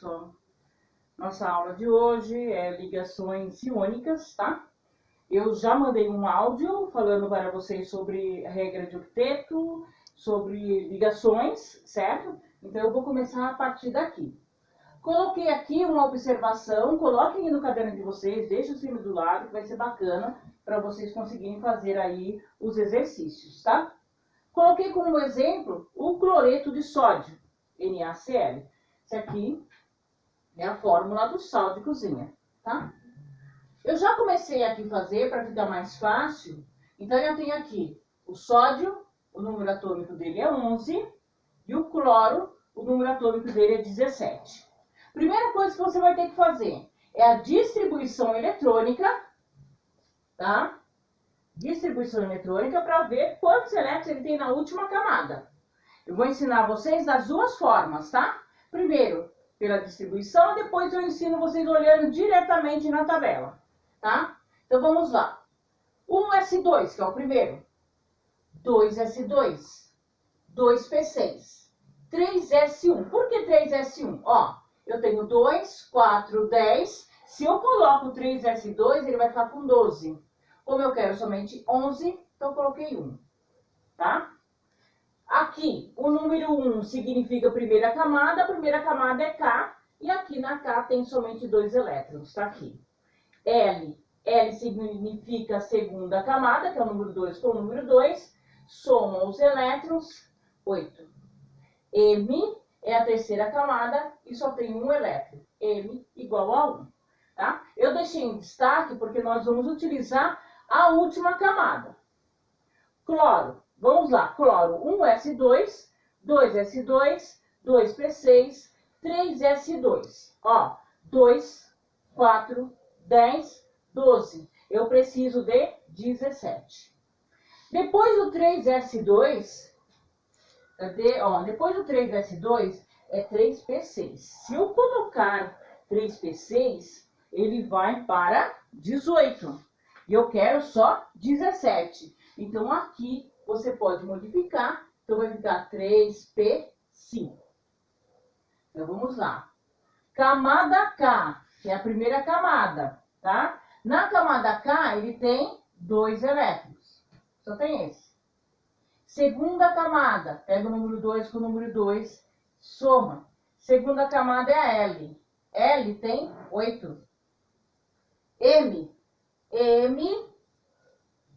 pessoal? Nossa aula de hoje é ligações iônicas, tá? Eu já mandei um áudio falando para vocês sobre a regra de octeto, sobre ligações, certo? Então eu vou começar a partir daqui. Coloquei aqui uma observação, coloquem aí no caderno de vocês, deixem o símbolo do lado, que vai ser bacana para vocês conseguirem fazer aí os exercícios, tá? Coloquei como exemplo o cloreto de sódio, NaCl. Esse aqui é a fórmula do sal de cozinha, tá? Eu já comecei aqui a fazer para ficar mais fácil. Então, eu tenho aqui o sódio, o número atômico dele é 11, e o cloro, o número atômico dele é 17. Primeira coisa que você vai ter que fazer é a distribuição eletrônica, tá? Distribuição eletrônica para ver quantos elétrons ele tem na última camada. Eu vou ensinar vocês das duas formas, tá? Primeiro, pela distribuição, depois eu ensino vocês olhando diretamente na tabela, tá? Então, vamos lá. 1s2, que é o primeiro. 2s2. 2p6. 3s1. Por que 3s1? Ó, eu tenho 2, 4, 10. Se eu coloco 3s2, ele vai ficar com 12. Como eu quero somente 11, então eu coloquei 1, tá? Aqui, o número 1 significa a primeira camada é K, e aqui na K tem somente 2 elétrons, tá aqui. L significa a segunda camada, que é o número 2 com o número 2, soma os elétrons, 8. M é a terceira camada e só tem um elétron, M igual a 1, tá? Eu deixei em destaque porque nós vamos utilizar a última camada. Cloro. Vamos lá. Cloro. 1s2, 2s2, 2p6, 3s2. Ó, 2, 4, 10, 12. Eu preciso de 17. Depois do 3s2, depois do 3s2 é 3p6. Se eu colocar 3p6, ele vai para 18. E eu quero só 17. Então, aqui você pode modificar. Então, vai ficar 3p5. Então, vamos lá. Camada K, que é a primeira camada, tá? Na camada K, ele tem 2 elétrons. Só tem esse. Segunda camada, pega o número 2 com o número 2, soma. Segunda camada é a L. L tem 8. M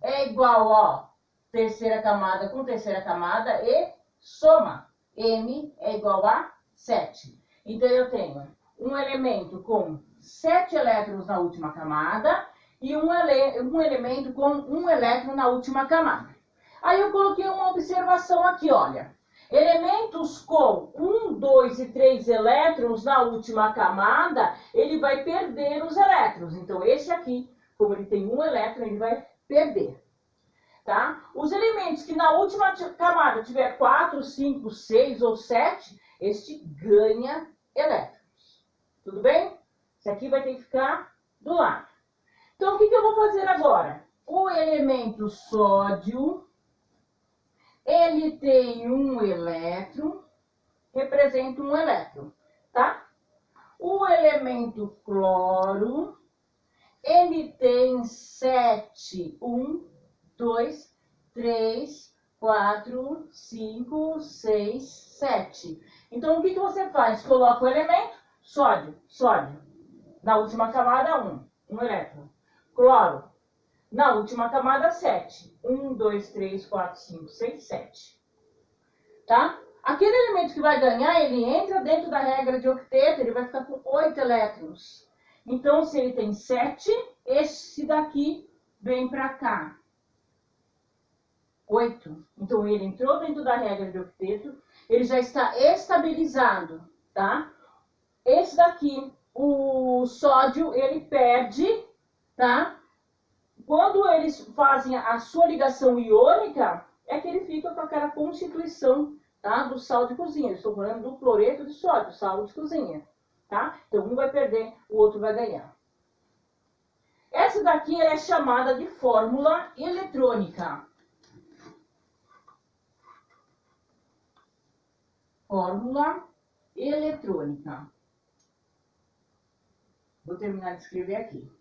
é igual a terceira camada com terceira camada e soma. M é igual a 7. Então, eu tenho um elemento com 7 elétrons na última camada e um elemento com 1 elétron na última camada. Aí, eu coloquei uma observação aqui, olha. Elementos com 1, 2 e 3 elétrons na última camada, ele vai perder os elétrons. Então, esse aqui, como ele tem 1 elétron, ele vai perder, tá? Os elementos que na última camada tiver 4, 5, 6 ou 7, este ganha elétrons. Tudo bem? Esse aqui vai ter que ficar do lado. Então, o que eu vou fazer agora? O elemento sódio, ele tem 1 elétron, representa 1 elétron, tá? O elemento cloro, ele tem 7, 1, 2, 3, 4, 5, 6, 7. Então, o que você faz? Coloca o elemento sódio. Na última camada, 1 elétron. Cloro. Na última camada, 7. 1, 2, 3, 4, 5, 6, 7. Tá? Aquele elemento que vai ganhar, ele entra dentro da regra de octeto, ele vai ficar com 8 elétrons. Então, se ele tem 7, esse daqui vem para cá. 8. Então, ele entrou dentro da regra de octeto, ele já está estabilizado, tá? Esse daqui, o sódio, ele perde, tá? Quando eles fazem a sua ligação iônica, é que ele fica com aquela constituição, tá? Do sal de cozinha. Eu estou falando do cloreto de sódio, sal de cozinha, tá? Então, um vai perder, o outro vai ganhar. Essa daqui é chamada de fórmula eletrônica. Fórmula eletrônica. Vou terminar de escrever aqui.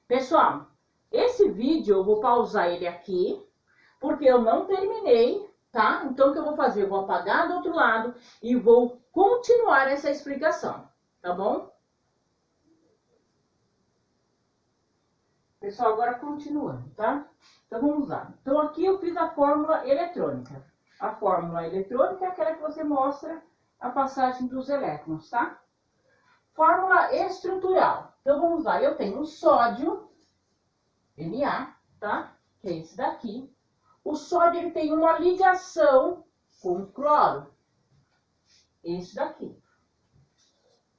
Pessoal, esse vídeo eu vou pausar ele aqui, porque eu não terminei, tá? Então, o que eu vou fazer? Eu vou apagar do outro lado e vou continuar essa explicação, tá bom? Pessoal, agora continuando, tá? Então, vamos lá. Então, aqui eu fiz a fórmula eletrônica. A fórmula eletrônica é aquela que você mostra a passagem dos elétrons, tá? Fórmula estrutural. Então, vamos lá. Eu tenho o sódio, Na, tá? Que é esse daqui. O sódio, ele tem uma ligação com o cloro. Esse daqui.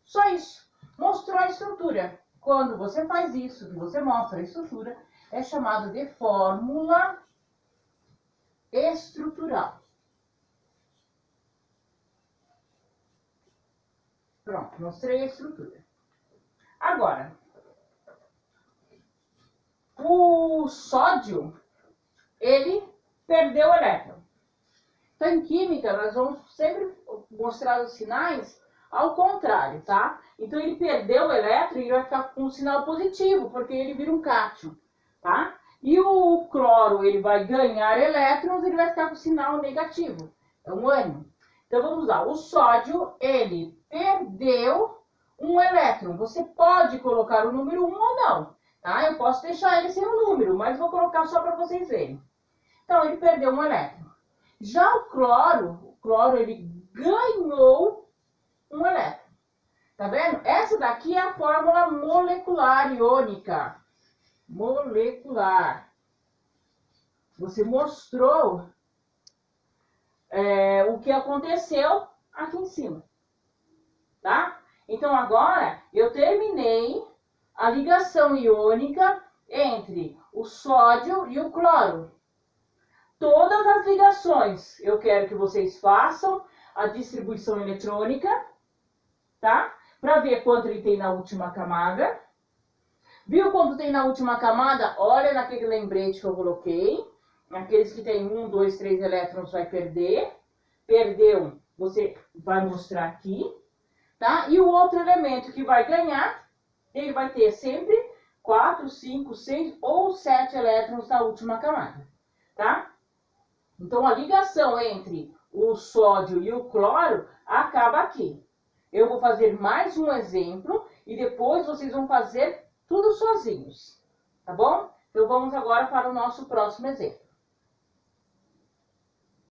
Só isso. Mostrou a estrutura. Quando você faz isso, que você mostra a estrutura, é chamado de fórmula estrutural. Pronto, mostrei a estrutura. Agora, o sódio, ele perdeu o elétron. Então, em química, nós vamos sempre mostrar os sinais ao contrário, tá? Então, ele perdeu o elétron e ele vai ficar com um sinal positivo, porque ele vira um cátion, tá? E o cloro, ele vai ganhar elétrons, ele vai ficar com sinal negativo. É um ânion. Então, vamos lá. O sódio, ele perdeu um elétron. Você pode colocar o número 1 ou não, tá? Eu posso deixar ele sem o número, mas vou colocar só para vocês verem. Então, ele perdeu um elétron. Já o cloro, ele ganhou um elétron. Tá vendo? Essa daqui é a fórmula molecular iônica. Molecular. Você mostrou o que aconteceu aqui em cima. Tá? Então, agora, eu terminei a ligação iônica entre o sódio e o cloro. Todas as ligações, eu quero que vocês façam a distribuição eletrônica, tá? Para ver quanto ele tem na última camada. Viu quanto tem na última camada? Olha naquele lembrete que eu coloquei. Aqueles que tem 1, 2, 3 elétrons vai perder. Perdeu, você vai mostrar aqui, tá? E o outro elemento que vai ganhar, ele vai ter sempre 4, 5, 6 ou 7 elétrons na última camada, tá? Então, a ligação entre o sódio e o cloro acaba aqui. Eu vou fazer mais um exemplo e depois vocês vão fazer tudo sozinhos, tá bom? Então, vamos agora para o nosso próximo exemplo.